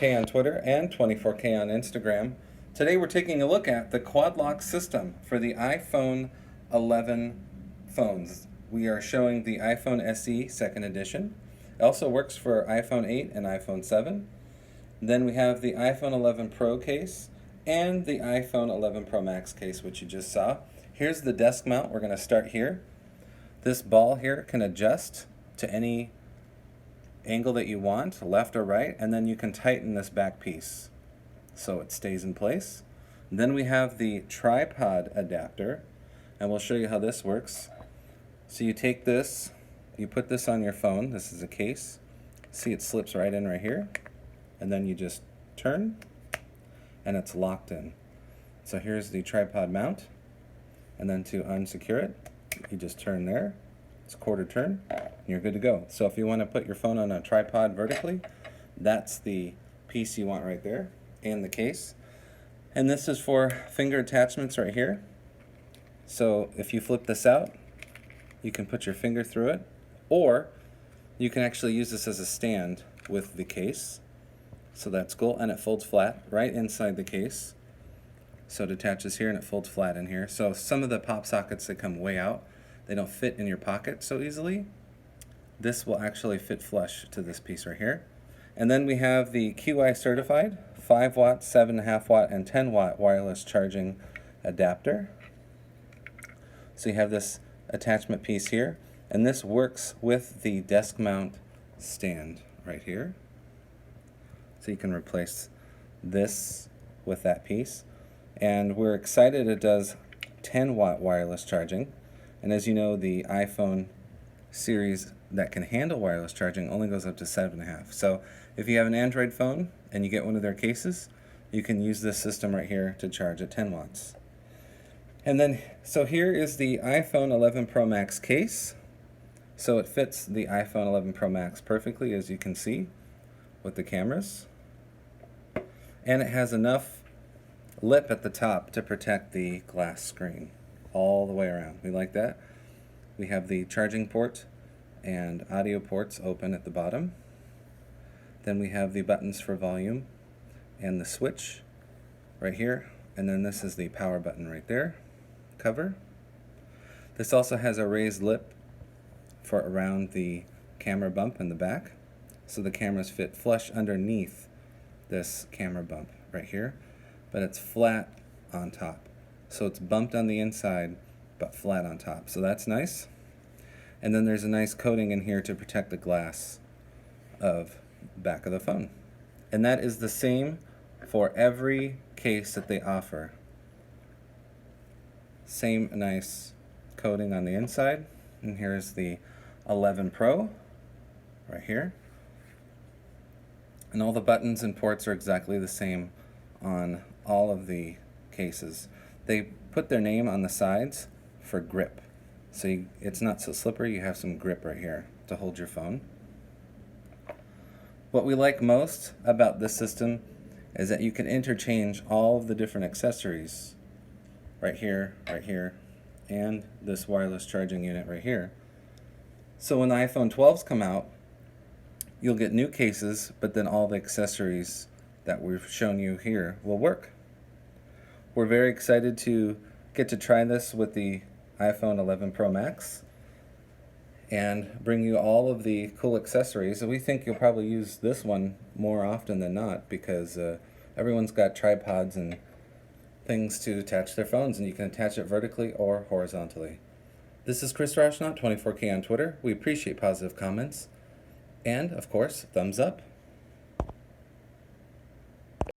K on Twitter and 24K on Instagram. Today we're taking a look at the QuadLock system for the iPhone 11 phones. We are showing the iPhone SE 2nd edition. It also works for iPhone 8 and iPhone 7. Then we have the iPhone 11 Pro case and the iPhone 11 Pro Max case, which you just saw. Here's the desk mount. We're going to start here. This ball here can adjust to any angle that you want, left or right, and then you can tighten this back piece so it stays in place. Then we have the tripod adapter, and we'll show you how this works. So you take this, you put this on your phone. This is a case. See, it slips right in right here, and then you just turn and it's locked in. So here's the tripod mount, and then to unsecure it, you just turn there. It's a quarter turn, and you're good to go. So if you want to put your phone on a tripod vertically, that's the piece you want right there, and the case. And this is for finger attachments right here. So if you flip this out, you can put your finger through it, or you can actually use this as a stand with the case. So that's cool, and it folds flat right inside the case. So it attaches here and it folds flat in here. So some of the pop sockets that come way out, they don't fit in your pocket so easily. This will actually fit flush to this piece right here. And then we have the QI certified 5 watt, 7.5 watt, and 10 watt wireless charging adapter. So you have this attachment piece here, and this works with the desk mount stand right here. So you can replace this with that piece. And we're excited it does 10 watt wireless charging. And as you know, the iPhone series that can handle wireless charging only goes up to 7.5. So if you have an Android phone and you get one of their cases, you can use this system right here to charge at 10 watts. And then, so here is the iPhone 11 Pro Max case. So it fits the iPhone 11 Pro Max perfectly, as you can see, with the cameras. And it has enough lip at the top to protect the glass screen all the way around. We like that. We have the charging port and audio ports open at the bottom. Then we have the buttons for volume and the switch right here. And then this is the power button right there, cover. This also has a raised lip for around the camera bump in the back. So the cameras fit flush underneath this camera bump right here, but it's flat on top. So it's bumped on the inside, but flat on top. So that's nice. And then there's a nice coating in here to protect the glass of the back of the phone. And that is the same for every case that they offer. Same nice coating on the inside. And here's the 11 Pro right here. And all the buttons and ports are exactly the same on all of the cases. They put their name on the sides for grip. So it's not so slippery, you have some grip right here to hold your phone. What we like most about this system is that you can interchange all of the different accessories right here, and this wireless charging unit right here. So when the iPhone 12s come out, you'll get new cases, but then all the accessories that we've shown you here will work. We're very excited to get to try this with the iPhone 11 Pro Max and bring you all of the cool accessories. And we think you'll probably use this one more often than not, because everyone's got tripods and things to attach their phones, and you can attach it vertically or horizontally. This is Chris Rauschnaut, 24K on Twitter. We appreciate positive comments. And, of course, thumbs up.